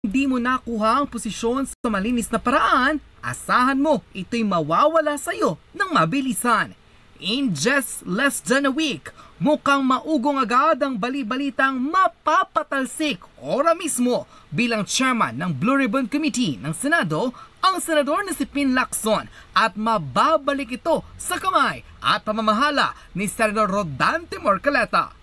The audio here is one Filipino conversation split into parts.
Hindi mo nakuha ang posisyon sa malinis na paraan, asahan mo ito'y mawawala sa iyo ng mabilisan. In just less than a week, mukhang maugong agad ang bali-balitang mapapatalsik ora mismo bilang chairman ng Blue Ribbon Committee ng Senado ang senador na si Pin Lacson at mababalik ito sa kamay at pamamahala ni Senador Rodante Marcoleta.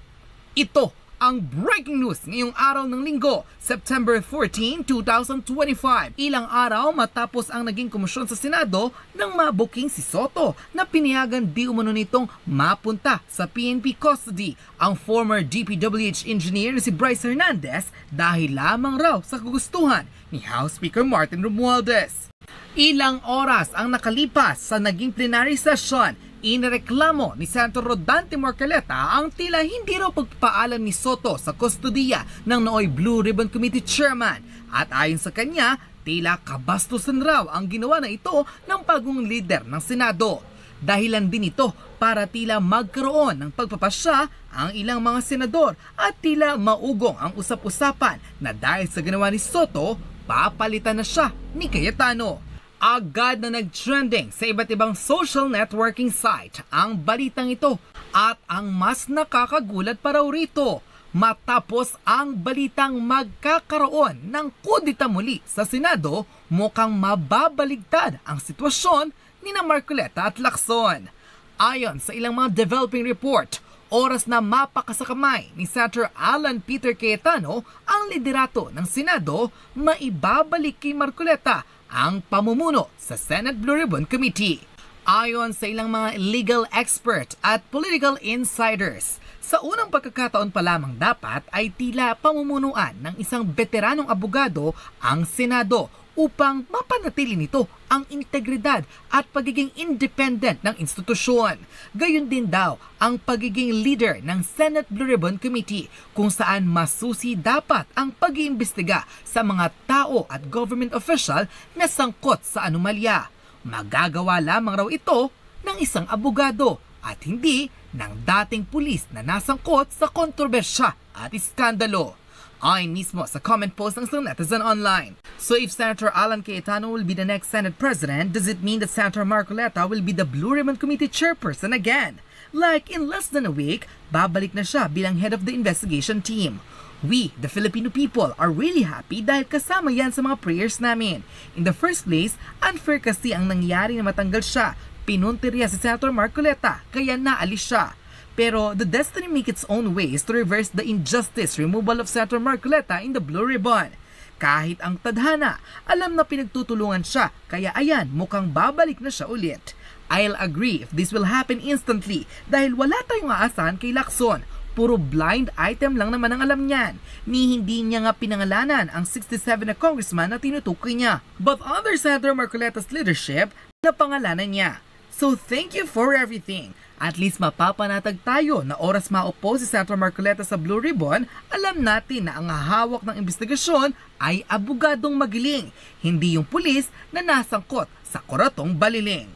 Ito ang breaking news ngayong araw ng Linggo, September 14, 2025. Ilang araw matapos ang naging komisyon sa Senado nang mabuking si Soto na pinayagan di umano nitong mapunta sa PNP custody ang former DPWH engineer na si Bryce Hernandez dahil lamang raw sa kagustuhan ni House Speaker Martin Romualdez. Ilang oras ang nakalipas sa naging plenary session, inireklamo ni Senator Rodante Marcoleta ang tila hindi raw pagpaalam ni Soto sa kustodiya ng nooy Blue Ribbon Committee Chairman at ayon sa kanya, tila kabastusan raw ang ginawa na ito ng bagong leader ng Senado. Dahilan din ito para tila magkaroon ng pagpapasya ang ilang mga senador at tila maugong ang usap-usapan na dahil sa ginawa ni Soto, papalitan na siya ni Cayetano. Agad na nag-trending sa iba't ibang social networking site ang balitang ito at ang mas nakakagulat pa raw rito matapos ang balitang magkakaroon ng kudita muli sa Senado, mukhang mababaligtad ang sitwasyon ni na Marcoleta at Lacson. Ayon sa ilang mga developing report, oras na mapakasakamay ni Senator Alan Peter Cayetano ang liderato ng Senado, maibabalik kay Marcoleta ang pamumuno sa Senate Blue Ribbon Committee. Ayon sa ilang mga legal expert at political insiders, sa unang pagkakataon pa lamang dapat ay tila pamumunuan ng isang veteranong abogado ang Senado upang mapanatili nito ang integridad at pagiging independent ng institusyon. Gayon din daw ang pagiging leader ng Senate Blue Ribbon Committee kung saan masusi dapat ang pag-iimbestiga sa mga tao at government official na sangkot sa anomalya. Magagawa lamang raw ito ng isang abogado at hindi ng dating pulis na nasangkot sa kontrobersya at iskandalo. Ayon mismo sa comment post ng isang netizen online. So if Senator Alan Cayetano will be the next Senate President, does it mean that Senator Marcoleta will be the Blue Ribbon Committee Chairperson again? Like in less than a week, babalik na siya bilang head of the investigation team. We, the Filipino people, are really happy dahil kasama yan sa mga prayers namin. In the first place, unfair kasi ang nangyari na matanggal siya. Pinuntirya si Senator Marcoleta, kaya naalis siya. Pero the destiny make its own ways to reverse the injustice removal of Senator Marcoleta in the Blue Ribbon. Kahit ang tadhana, alam na pinagtutulungan siya, kaya ayan, mukhang babalik na siya ulit. I'll agree if this will happen instantly dahil wala tayong aasahan kay Lacson. Puro blind item lang naman ang alam niyan. Ni hindi niya nga pinangalanan ang 67 na congressman na tinutukoy niya. But under Senator Marcoleta's leadership, napangalanan niya. So thank you for everything. At least mapapanatag tayo na oras maupo si Senator Marcoleta sa Blue Ribbon, alam natin na ang hawak ng investigasyon ay abogadong magiling, hindi yung pulis na nasangkot sa koratong baliling.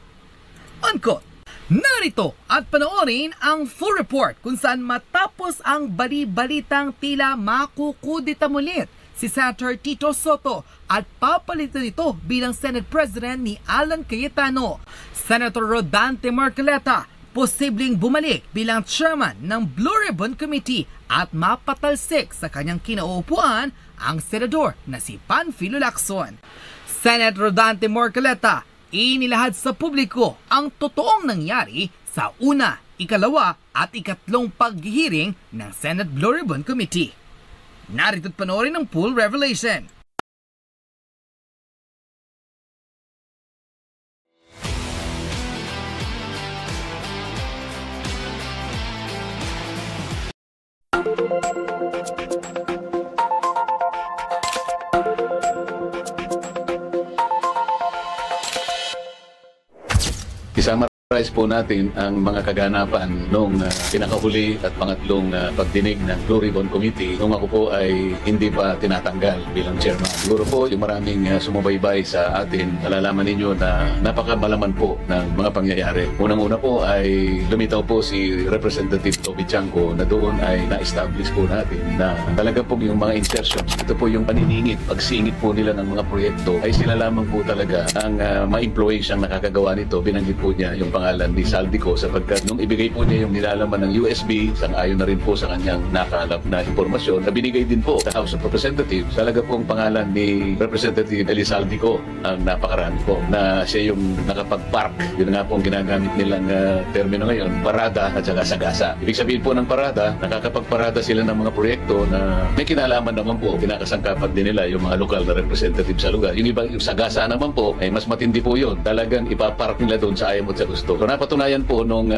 Unquote. Narito at panoorin ang full report kung saan matapos ang bali-balitang tila makukudita mulit si Senator Tito Soto at papalitan ito bilang Senate President ni Alan Cayetano. Senator Rodante Marcoleta posibleng bumalik bilang chairman ng Blue Ribbon Committee at mapatalsik sa kanyang kinauupuan ang senador na si Panfilo Lacson. Senator Rodante Marcoleta, inilahad sa publiko ang totoong nangyari sa una, ikalawa at ikatlong paghihiring ng Senate Blue Ribbon Committee. Narito't panoorin ang full revelation. Isang summarize po natin ang mga kaganapan nung pinakahuli at pangatlong pagdinig ng Blue Ribbon Committee nung ako po ay hindi pa tinatanggal bilang chairman. Siguro po yung maraming sumubaybay sa atin, nalalaman ninyo na napakamalaman po ng mga pangyayari. Unang-una po ay lumitaw po si Representative Toby Chanco na doon ay na-establish po natin na talaga po yung mga insertions, ito po yung paniningit, pagsingit po nila ng mga proyekto ay sila lamang po talaga ang ma-influence ang nakakagawa nito. Binanggit po niya yung pangalan ni Saldico sapagkat nung ibigay po niya yung nilalaman ng USB, sang-ayon na rin po sa kanyang nakalap na impormasyon na binigay din po sa House of Representatives. Talaga po ang pangalan ni Representative Eli Saldico ang napakarami po na siya yung nakapag-park. Yun nga po ang ginagamit nilang termino ngayon, parada at saka sagasa. Ibig sabihin po ng parada, nakakapagparada sila ng mga proyekto na may kinalaman naman po, kinakasangkapan din nila yung mga lokal na representative sa lugar. Yung iba, yung sagasa naman po, ay mas matindi po yun. Talagang ipapark nila doon sa ayaw mo sa gusto. So napatunayan po nung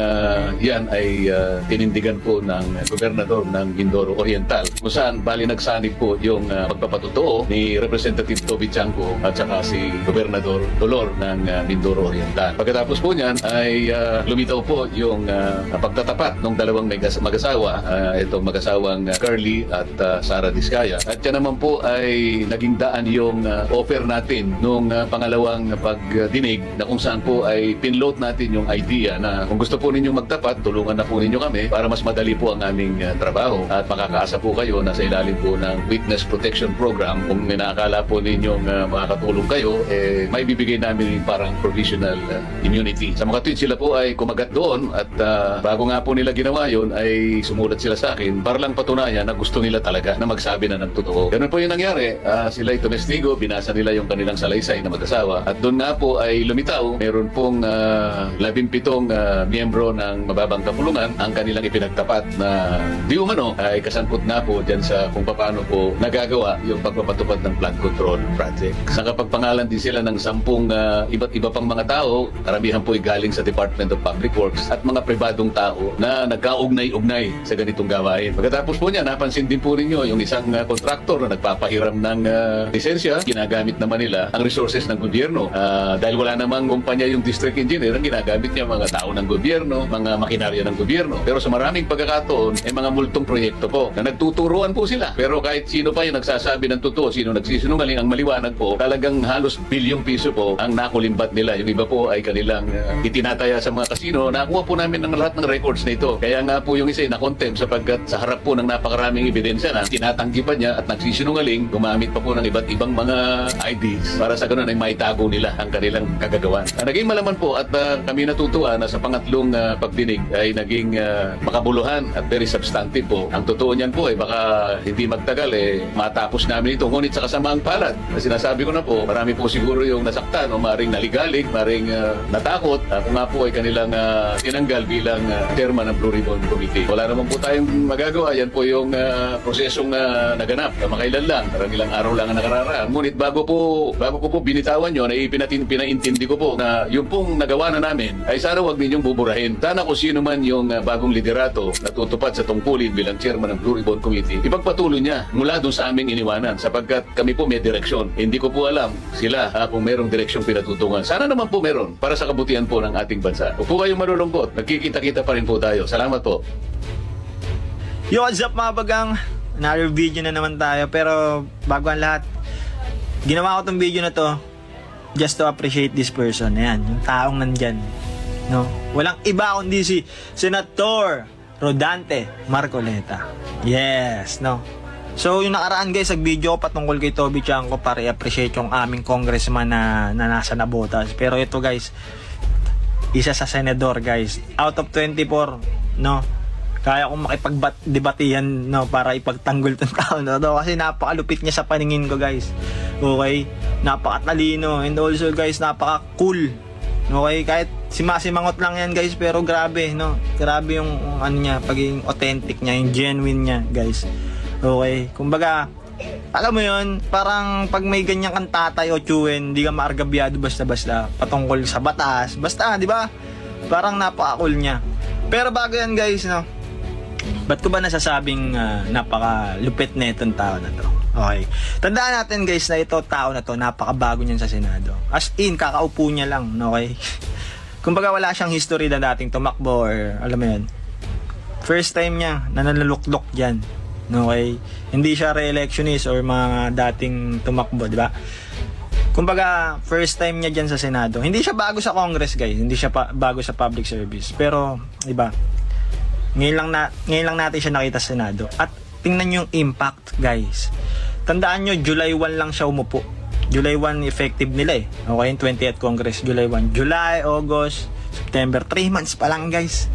yan ay tinindigan po ng gobernador ng Mindoro Oriental kung saan bali nagsanib po yung pagpapatotoo ni Representative Toby Chanco at saka si Gobernador Dolor ng Mindoro Oriental. Pagkatapos po niyan ay lumitaw po yung pagtatapat ng dalawang mag-asawa, itong mag-asawang Curly at Sara Diskaya. At yan naman po ay naging daan yung offer natin nung pangalawang pagdinig na kung saan po ay pinload natin yung idea na kung gusto po ninyong magtapat, tulungan na po ninyo kami para mas madali po ang aming trabaho at makakaasa po kayo na sa ilalim po ng Witness Protection Program. Kung inaakala po ninyong makakatulong kayo, may bibigay namin yung parang provisional immunity. Sa mga tweet sila po ay kumagat doon at bago nga po nila ginawa yun ay sumulat sila sa akin para lang patunayan na gusto nila talaga na magsabi na ng totoo. Ganun po yung nangyari. Sila ay tumestigo, binasa nila yung kanilang salaysay na mag-asawa at doon nga po ay lumitaw, meron pong 17 miyembro ng mababang kapulungan ang kanilang ipinagtapat na di umano ay kasangkot na po dyan sa kung paano po nagagawa yung pagpapatupad ng flood control project. Nakapagpangalan din sila ng 10 iba't iba pang mga tao, karamihan po ay galing sa Department of Public Works at mga pribadong tao na nagkaugnay-ugnay sa ganitong gawain. Pagkatapos po niya, napansin din po ninyo yung isang kontraktor na nagpapahiram ng lisensya, ginagamit naman nila ang resources ng gobyerno. Dahil wala namang kumpanya yung district engineer, ang ginagamit niya mga tao ng gobyerno, mga makinarya ng gobyerno. Pero sa maraming pagkakataon, ay mga multong proyekto po na nagtuturuan po sila. Pero kahit sino pa yung nagsasabi ng totoo, sino nagsisinungaling, ang maliwanag po, talagang halos bilyong piso po ang nakulimbat nila. Yung iba po ay kanilang itinataya sa mga kasino. Nakuha po namin ng lahat ng records na ito. Kaya nga po yung isa ay na-contempt sapagkat sa harap po ng napakaraming ebidensya na tinatanggi pa niya at nagsisinungaling, gumamit pa po ng iba't ibang mga IDs para sa ganun ay maitago nila ang kanilang kagagawan. Naging malaman po at kami natutuwa na sa pangatlong pagdinig ay naging makabuluhan at very substantive po. Ang totoo niyan po ay baka hindi magtagal matapos namin ito. Ngunit sa kasamaang palad, na sinasabi ko na po, marami po siguro yung nasaktan o maring naligalig, maring natakot kung nga po ay kanilang tinanggal bilang chairman ng Blue Ribbon Committee. Wala naman po tayong magagawa. Yan po yung prosesong naganap. Makailan lang, parang ilang araw lang ang nakararaan. Ngunit bago ko po binitawan yun, ay pinaintindi ko po na yung pong nagawa na namin ay sana wag ninyong buburahin. Sana kung sino man yung bagong liderato na tutupad sa tungkulin bilang chairman ng Blue Ribbon Committee, ipagpatuloy niya mula doon sa aming iniwanan sapagkat kami po may direksyon. Hindi ko po alam sila kung merong direksyong pinatutungan. Sana naman po meron para sa kabutihan po ng ating bansa. Huwag po kayong malulungkot. Nagkikita-kita pa rin po tayo. Salamat po. Yo, what's up mga bagang? Another video na naman tayo. Pero bago ang lahat, ginawa ko tong video na to just to appreciate this person. Ayan, yung taong nandyan. No? Walang iba kundi si Senator Rodante Marcoleta. Yes, no? So, yung nakaraan guys, nag-video ko patungkol kay Toby Chanco para i-appreciate yung aming congressman na nasa Nabotas. Pero ito guys, isa sa senador guys. Out of 24, no? Kaya kong makipagdebatihan, no, para ipagtanggol tong tao na to. Kasi napakalupit niya sa paningin ko guys. Okay? Napakatalino. And also guys, napaka-cool. Okay? Kahit simangot lang yan guys, pero grabe, no? Grabe yung ano niya, pagiging authentic niya, yung genuine niya guys. Okay? Kumbaga, alam mo yun, parang pag may ganyan kang tatay o tiyuhin, hindi ka maargabyado basta-basta patungkol sa batas. Basta, di ba? Parang napaka-cool niya. Pero bago yan guys, no? Ba't ko ba nasasabing napaka-lupit na itong tao na to? Okay. Tandaan natin guys na ito tao na to, napakabago niyan sa Senado. As in, kakaupo niya lang, okay? Kumbaga wala siyang history na dating tumakbo or alam mo yun. First time niya na naluluklok dyan. Okay? Hindi siya re-electionist or mga dating tumakbo, di ba? Kumbaga, first time niya dyan sa Senado. Hindi siya bago sa Congress, guys. Hindi siya bago sa public service. Pero, di ba? Ngayon lang natin siya nakita sa Senado. At tingnan yung impact, guys. Tandaan nyo, July 1 lang siya umupo. July 1 effective nila eh. Okay, yung 20th Congress, July 1. July, August, September. 3 months pa lang, guys.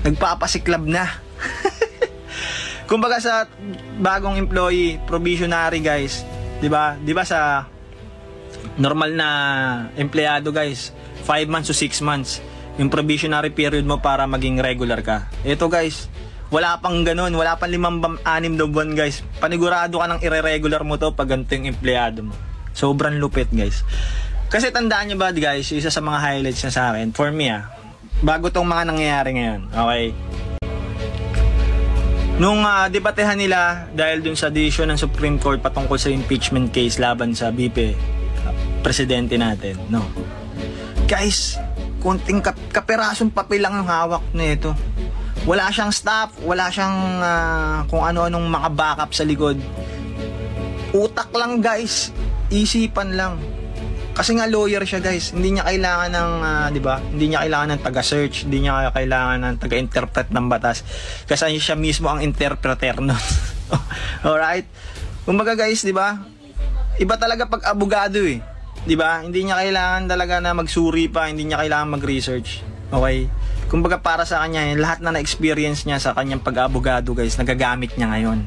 Nagpapasiklab na. Kumbaga sa bagong employee, probationary, guys. 'Di ba? 'Di ba sa normal na empleyado, guys, 5 months to 6 months yung probationary period mo para maging regular ka. Ito, guys, wala pang ganun, wala pang 5-6 na buwan, guys. Panigurado ka ng ire-regular mo to pag ganito yung empleyado mo. Sobrang lupit, guys. Kasi tandaan nyo ba, guys, isa sa mga highlights na sa akin, for me bago tong mga nangyayari ngayon, okay? Nung debatehan nila dahil dun sa decision ng Supreme Court patungkol sa impeachment case laban sa VP presidente natin, no? Guys, konting kaperasong papel lang yung hawak nito. Wala siyang staff, wala siyang kung ano-anong mga backup sa likod. Utak lang, guys. Isipan lang. Kasi nga lawyer siya, guys. Hindi niya kailangan ng, 'di ba? Hindi niya kailangan ng taga-search, hindi niya kailangan ng taga-interpret ng batas. Kasi siya mismo ang interpreter nun. Alright? Kumbaga, guys, 'di ba? Iba talaga pag abogado eh. 'Di ba? Hindi niya kailangan talaga na magsuri pa, hindi niya kailangan mag-research. Okay? Kumbaga para sa kanya, lahat na na-experience niya sa kanyang pag-abogado, guys, nagagamit niya ngayon.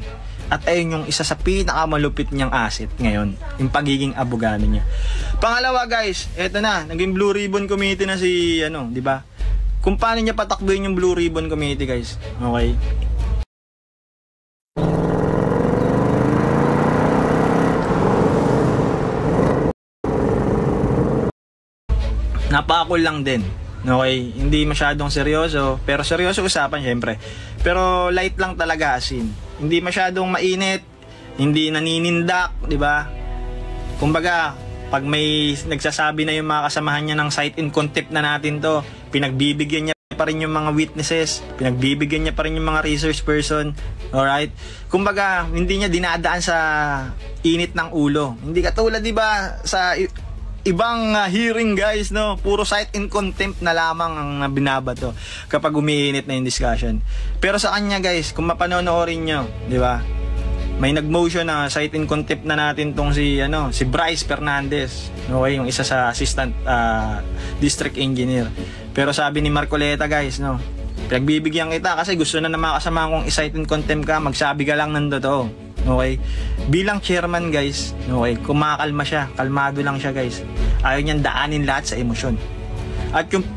At ayun yung isa sa pinakamalupit niyang asset ngayon, yung pagiging abogado niya. Pangalawa, guys, eto na, naging Blue Ribbon Committee na si, di ba? Kung paano niya patakbuhin yung Blue Ribbon Committee, guys. Okay? Napakul lang din. Okay? Hindi masyadong seryoso, pero seryoso usapan, syempre. Pero light lang talaga, as in. Hindi masyadong mainit, hindi naninindak, di ba? Kumbaga, pag may nagsasabi na yung mga kasamahan niya ng cite in contempt na natin to, pinagbibigyan niya pa rin yung mga witnesses, pinagbibigyan niya pa rin yung mga research person, alright? Kumbaga, hindi niya dinadaan sa init ng ulo. Hindi katulad, di ba, sa ibang hearing, guys, no? Puro cite in contempt na lamang ang binabato kapag umiinit na yung discussion. Pero sa kanya, guys, kung mapanonoorin nyo, di ba? May nag-motion na cite in contempt na natin tong si Bryce Fernandez. Okay, yung isa sa assistant district engineer. Pero sabi ni Marcoleta, guys, no? Pinagbibigyan kita kasi gusto na mga kasama kong i-cite in contempt ka, magsabi ka lang ng totoo. Okay? Bilang chairman, guys, okay, kumakalma siya, kalmado lang siya, guys. Ayaw niyang daanin lahat sa emosyon. At yung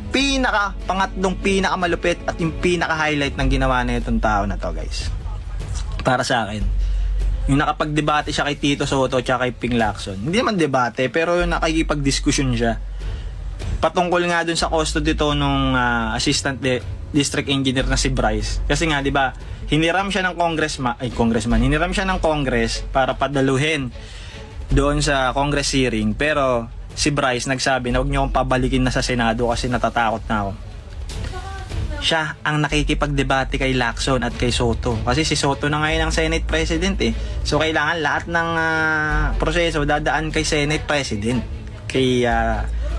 pangatlong pinakamalupit at yung pinaka-highlight ng ginawa na itong tao na to, guys, para sa akin, yung nakapag-debate siya kay Tito Soto at kay Ping Lacson. Hindi naman debate, pero yung nakikipag-discussion siya patungkol nga dun sa custody to nung assistant district engineer na si Bryce. Kasi nga, di ba, hiniram siya ng congressman, hiniram siya ng Congress para padaluhin doon sa Congress hearing. Pero si Bryce nagsabi na huwag niyo akong pabalikin na sa Senado kasi natatakot na ako. Siya ang nakikipagdebate kay Lacson at kay Soto. Kasi si Soto na ngayon ang Senate President eh. So kailangan lahat ng proseso dadaan kay Senate President, kay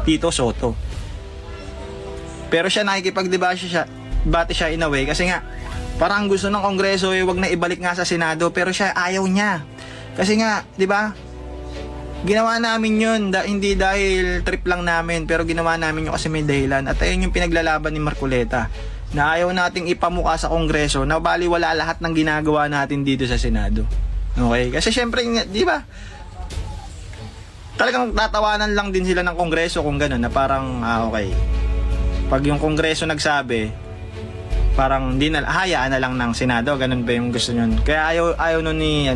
Tito Soto. Pero siya nakikipagdebate siya in a way kasi nga parang gusto ng Kongreso wag na ibalik nga sa Senado, pero siya ayaw niya. Kasi nga, 'di ba? Ginawa namin 'yun, hindi dahil trip lang namin, pero ginawa namin 'yun kasi may dahilan. At ayun yung pinaglalaban ni Marcoleta, na ayaw nating ipamukha sa Kongreso na baliwala lahat ng ginagawa natin dito sa Senado. Okay? Kasi syempre, 'di ba? Talagang tatawanan lang din sila ng Kongreso kung gano'n, na parang okay. Pag yung Kongreso nagsabi, parang hindi na hayaan na lang ng Senado, ganun ba yung gusto niyon. Kaya ayaw nun ni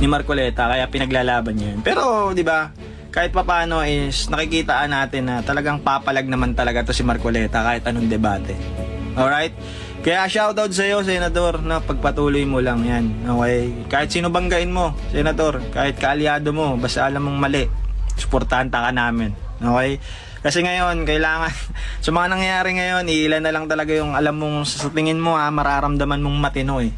Marcoleta, kaya pinaglalaban niya yun. Pero 'di ba, kahit papaano is nakikitaan natin na talagang papalag naman talaga to si Marcoleta kahit anong debate. Alright? Kaya shoutout sa iyo, Senador, na pagpatuloy mo lang yan. Okay? Kahit sino banggain mo, Senador, kahit kaalyado mo, basta alam mong mali, suportahan ka namin. Okay? Kasi ngayon, kailangan, sa mga nangyayari ngayon, ilan na lang talaga yung alam mong sa tingin mo mararamdaman mong matino eh.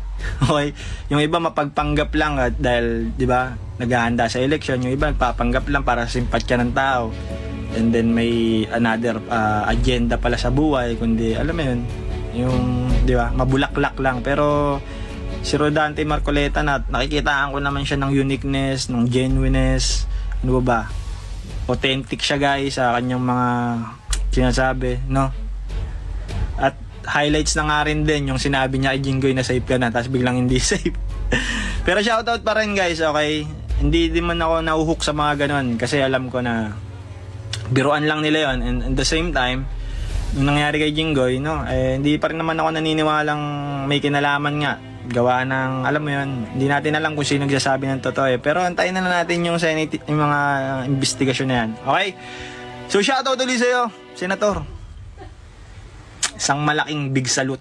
Okay? Yung iba mapagpanggap lang dahil, di ba, naghahanda sa election. Yung iba nagpapanggap lang para simpatya ng tao. And then may another agenda pala sa buhay. Kundi, alam mo yun, yung, di ba, mabulaklak lang. Pero, si Rodante Marcoleta nakikitaan ko naman siya ng uniqueness, ng genuineness, ano ba? Authentic siya guys sa kanyang mga sinasabi, no? At highlights na nga rin din yung sinabi niya kay Jinggoy na safe ka na, tapos biglang hindi safe. Pero shoutout pa rin guys, okay? Hindi din man ako nauhook sa mga ganon kasi alam ko na biruan lang nila yon, and at the same time, nung nangyari kay Jinggoy, no? Hindi pa rin naman ako naniniwalang may kinalaman nga. Gawa ng, alam mo yun, hindi natin alam kung sino nagsasabi ng totoo eh. Pero antayin na natin yung mga investigasyon na yan. Okay? So shoutout ulit sa'yo, Senator. Isang malaking big salute.